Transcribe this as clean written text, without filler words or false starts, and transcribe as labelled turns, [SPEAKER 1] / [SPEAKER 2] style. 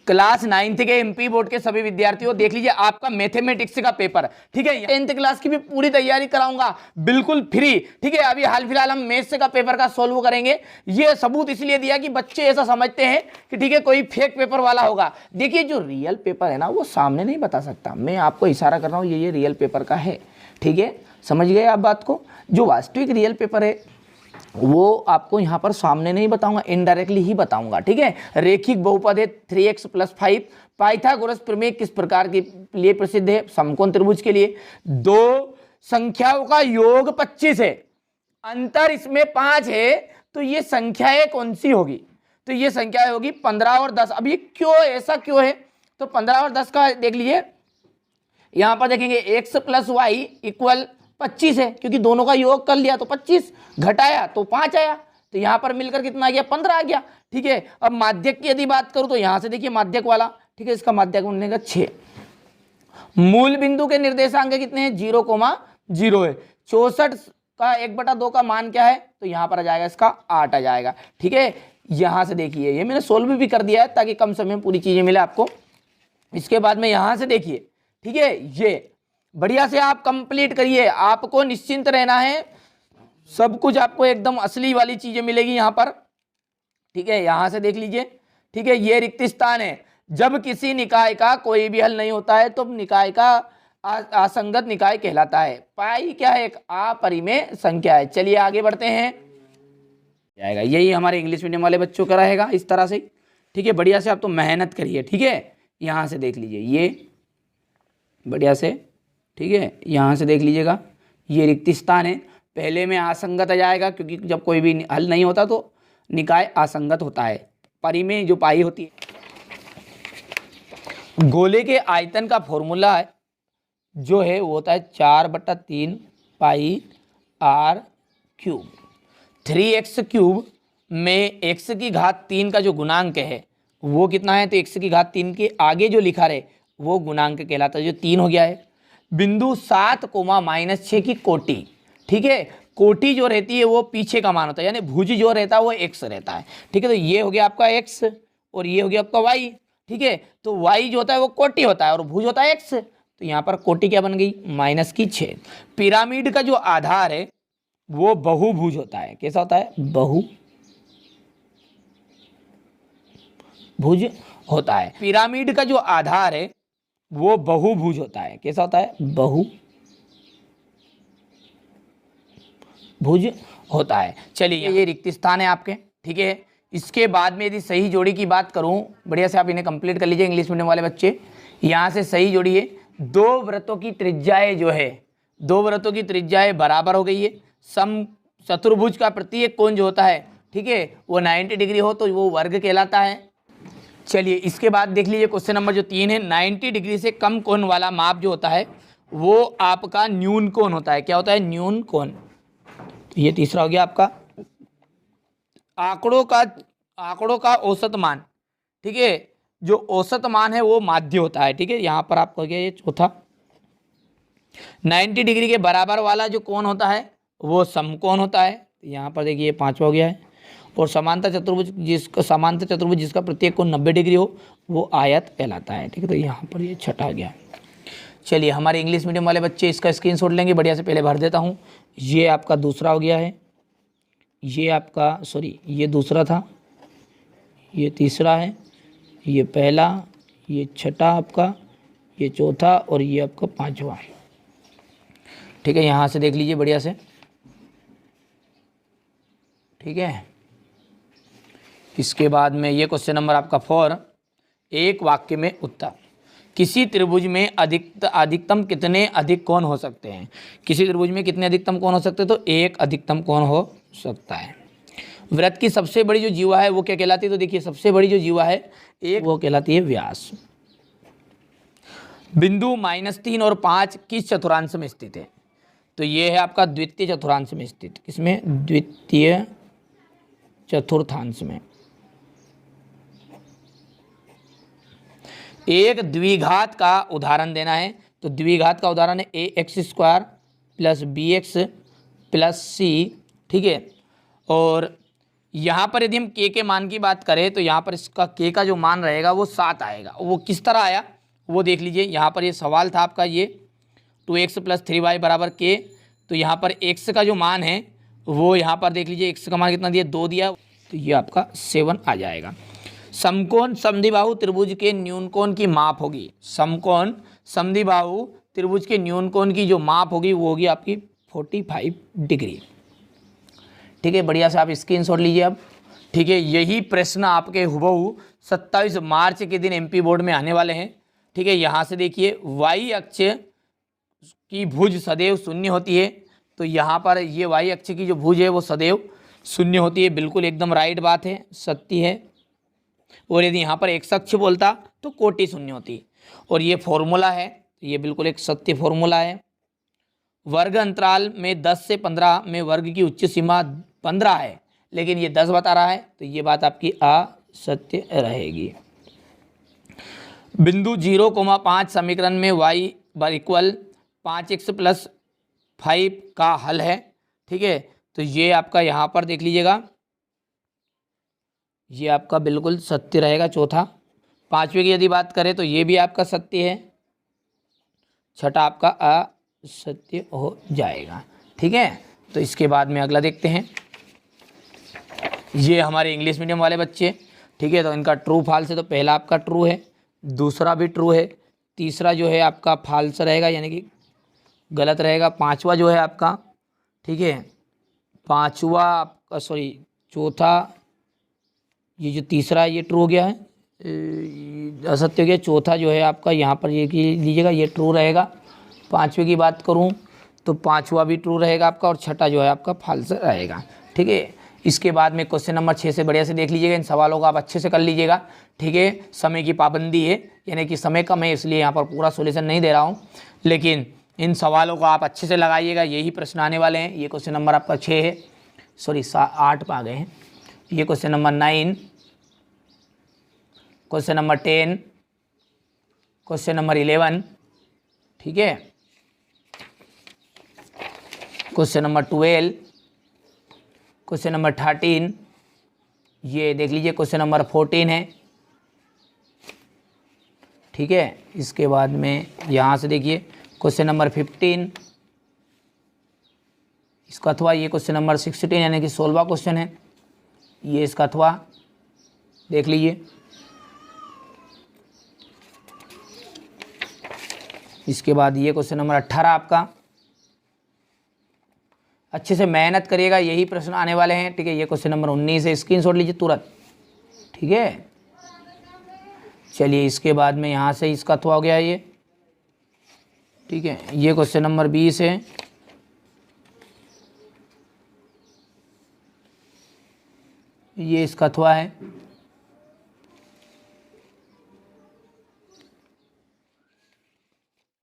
[SPEAKER 1] Class 9th के MP board के सभी विद्यार्थियों देख लीजिए आपका मैथमेटिक्स का पेपर, ठीक है। 10th क्लास की भी पूरी तैयारी कराऊंगा बिल्कुल फ्री, ठीक है। अभी हाल फिलहाल हम मैथ्स का पेपर का सोल्व करेंगे। ये सबूत इसलिए दिया कि बच्चे ऐसा समझते हैं कि ठीक है कोई फेक पेपर वाला होगा। देखिए जो रियल पेपर है ना वो सामने नहीं बता सकता, मैं आपको इशारा कर रहा हूँ ये रियल पेपर का है, ठीक है। समझ गए आप बात को। जो वास्तविक रियल पेपर है वो आपको यहाँ पर सामने नहीं बताऊंगा, इनडायरेक्टली ही बताऊंगा, ठीक है। रेखिक बहुपद है 3x + 5। पाइथागोरस प्रमेय किस प्रकार के लिए प्रसिद्ध है? समकोण त्रिभुज के लिए। दो संख्याओं का योग 25 है, अंतर इसमें 5 है, तो ये संख्याएं कौन सी होगी? तो ये संख्या होगी 15 और 10। अब ये क्यों, ऐसा क्यों है? तो 15 और 10 का देख लीजिए, यहां पर देखेंगे x + y = 25 है, क्योंकि दोनों का योग कर लिया तो 25, घटाया तो 5 आया, तो यहां पर मिलकर कितना आ गया? 15 आ गया, ठीक है। अब माध्यक की यदि बात करूं तो यहां से देखिए माध्यक वाला, ठीक है, इसका माध्यक बनेगा 6। मूल बिंदु के निर्देशांक कितने हैं? 0,0 है। 64 का 1/2 का मान क्या है? तो यहां पर आ जाएगा इसका 8 आ जाएगा, ठीक है। यहां से देखिए ये मैंने सोल्व भी कर दिया है ताकि कम समय में पूरी चीजें मिले आपको। इसके बाद में यहां से देखिए, ठीक है, ये बढ़िया से आप कंप्लीट करिए, आपको निश्चिंत रहना है, सब कुछ आपको एकदम असली वाली चीजें मिलेगी यहां पर, ठीक है। यहां से देख लीजिए, ठीक है, ये रिक्त स्थान है। जब किसी निकाय का कोई भी हल नहीं होता है तो निकाय का असंगत निकाय कहलाता है। पाई क्या है? एक अपरिमेय संख्या है। चलिए आगे बढ़ते हैं, जाएगा यही हमारे इंग्लिश मीडियम वाले बच्चों का रहेगा इस तरह से, ठीक है। बढ़िया से आप तो मेहनत करिए, ठीक है। यहां से देख लीजिए ये बढ़िया से, ठीक है, यहाँ से देख लीजिएगा ये रिक्त स्थान है। पहले में असंगत आ जाएगा क्योंकि जब कोई भी हल नहीं होता तो निकाय असंगत होता है। परिमेय जो पाई होती है, गोले के आयतन का फॉर्मूला है जो है वो होता है 4/3 पाई r³ 3x³ में x³ का जो गुणांक है वो कितना है? तो x³ के आगे जो लिखा रहे वो गुणांक कहलाता है, जो 3 हो गया है। बिंदु 7, -6 की कोटि, ठीक है, कोटि जो रहती है वो पीछे का मान होता है, यानी भुज जो रहता है वो x रहता है, ठीक है। तो ये हो गया आपका x और ये हो गया आपका y, ठीक है। तो y जो होता है वो कोटि होता है और भुज होता है x, तो यहाँ पर कोटि क्या बन गई? -6। पिरामिड का जो आधार है वो बहुभुज होता है। कैसा होता है? बहुभुज होता है। पिरामिड का जो आधार है वो बहुभुज होता है। कैसा होता है? बहुभुज होता है। चलिए ये रिक्त स्थान है आपके, ठीक है। इसके बाद में यदि सही जोड़ी की बात करूं, बढ़िया से आप इन्हें कंप्लीट कर लीजिए इंग्लिश मीडियम वाले बच्चे। यहां से सही जोड़ी है, दो वृत्तों की त्रिज्याएं जो है, दो वृत्तों की त्रिज्याएं बराबर हो गई है। सम चतुर्भुज का प्रत्येक कोण जो होता है, ठीक है, वो 90 डिग्री हो तो वो वर्ग कहलाता है। चलिए इसके बाद देख लीजिए क्वेश्चन नंबर जो 3 है, 90 डिग्री से कम कोण वाला माप जो होता है वो आपका न्यून कोण होता है। क्या होता है? न्यून कोण। तो ये तीसरा हो गया आपका। आंकड़ों का औसत मान, ठीक है, जो औसत मान है वो माध्य होता है, ठीक है। यहाँ पर आपको क्या, ये चौथा। 90 डिग्री के बराबर वाला जो कोण होता है वो समकोण होता है। यहाँ पर देखिए 5वां हो गया है। और समांतर चतुर्भुज जिसका प्रत्येक कोण 90 डिग्री हो वो आयत कहलाता है, ठीक है। तो यहाँ पर ये छठा गया। चलिए हमारे इंग्लिश मीडियम वाले बच्चे इसका स्क्रीनशॉट लेंगे, बढ़िया से पहले भर देता हूँ। ये आपका दूसरा हो गया है, ये आपका ये दूसरा था, ये तीसरा है, ये पहला, ये छठा आपका, ये चौथा और ये आपका 5वां, ठीक है। यहाँ से देख लीजिए बढ़िया से, ठीक है। इसके बाद में ये क्वेश्चन नंबर आपका 4, एक वाक्य में उत्तर। किसी त्रिभुज में अधिकतम कितने अधिक कोण हो सकते हैं? किसी त्रिभुज में कितने अधिकतम कोण हो सकते हैं? तो एक अधिकतम कोण हो सकता है। वृत्त की सबसे बड़ी जो जीवा है वो क्या कहलाती है? तो देखिए सबसे बड़ी जो जीवा है एक, वो कहलाती है व्यास। बिंदु -3 और 5 किस चतुर्थांश में स्थित है? तो ये है आपका द्वितीय चतुर्थांश में स्थित। किसमें? द्वितीय चतुर्थांश में। एक द्विघात का उदाहरण देना है, तो द्विघात का उदाहरण है ax² + bx + c, ठीक है। और यहाँ पर यदि हम के मान की बात करें तो यहाँ पर इसका के का जो मान रहेगा वो 7 आएगा। वो किस तरह आया वो देख लीजिए। यहाँ पर ये सवाल था आपका ये 2x + 3y बराबर के, तो यहाँ पर x का जो मान है वो यहाँ पर देख लीजिए, x का मान कितना दिया 2 दिया, तो ये आपका 7 आ जाएगा। समकोण समद्विबाहु त्रिभुज के न्यून कोण की माप होगी। समकोण समद्विबाहु त्रिभुज के न्यून कोण की जो माप होगी वो होगी आपकी 45 डिग्री। ठीक है, बढ़िया से आप स्क्रीनशॉट लीजिए अब। ठीक है, यही प्रश्न आपके हुबहू 27 मार्च के दिन एमपी बोर्ड में आने वाले हैं। ठीक है, यहाँ से देखिए वाई अक्ष की भुज सदैव शून्य होती है, तो यहाँ पर ये वाई अक्ष की जो भुज है वो सदैव शून्य होती है। बिल्कुल एकदम राइट बात है, सत्य है। और यदि यहाँ पर एक्स अक्ष बोलता तो कोटि शून्य होती। और ये फॉर्मूला है, ये बिल्कुल एक सत्य फॉर्मूला है। वर्ग अंतराल में 10 से 15 में वर्ग की उच्च सीमा 15 है, लेकिन ये 10 बता रहा है, तो ये बात आपकी असत्य रहेगी। बिंदु 0,5 समीकरण में y = 5x + 5 का हल है। ठीक है, तो ये आपका यहाँ पर देख लीजिएगा, ये आपका बिल्कुल सत्य रहेगा। चौथा, पांचवे की यदि बात करें तो ये भी आपका सत्य है, छठा आपका असत्य हो जाएगा। ठीक है, तो इसके बाद में अगला देखते हैं। ये हमारे इंग्लिश मीडियम वाले बच्चे, ठीक है, तो इनका ट्रू फॉल्स है, तो पहला आपका ट्रू है, दूसरा भी ट्रू है, तीसरा जो है आपका फॉल्स रहेगा यानी कि गलत रहेगा, पांचवा जो है आपका, ठीक है, पांचवा आपका चौथा, ये जो तीसरा ये ट्रू हो गया है, असत्य हो गया। चौथा जो है आपका यहाँ पर ये लीजिएगा, ये ट्रू रहेगा। पांचवे की बात करूँ तो पांचवा भी ट्रू रहेगा आपका, और छठा जो है आपका फॉल्स रहेगा। ठीक है, इसके बाद में क्वेश्चन नंबर 6 से बढ़िया से देख लीजिएगा। इन सवालों को आप अच्छे से कर लीजिएगा। ठीक है, समय की पाबंदी है, यानी कि समय कम है, इसलिए यहाँ पर पूरा सॉल्यूशन नहीं दे रहा हूँ, लेकिन इन सवालों को आप अच्छे से लगाइएगा। यही प्रश्न आने वाले हैं। ये क्वेश्चन नंबर आपका 6 है, 8 पे आ गए हैं। ये question number 9, question number 10, question number 11, ठीक है, क्वेश्चन नंबर 12, क्वेश्चन नंबर 13, ये देख लीजिए क्वेश्चन नंबर 14 है। ठीक है, इसके बाद में यहाँ से देखिए क्वेश्चन नंबर 15, इसका अथवा ये क्वेश्चन नंबर 16 यानी कि 16वां क्वेश्चन है, ये इसका अथवा देख लीजिए। इसके बाद ये क्वेश्चन नंबर 18 आपका। अच्छे से मेहनत करिएगा, यही प्रश्न आने वाले हैं। ठीक है, ये क्वेश्चन नंबर 19 है, स्क्रीनशॉट लीजिए तुरंत। ठीक है, चलिए इसके बाद में यहाँ से इसका अथवा हो गया ये। ठीक है, ये क्वेश्चन नंबर 20 है, ये इसका अथवा है।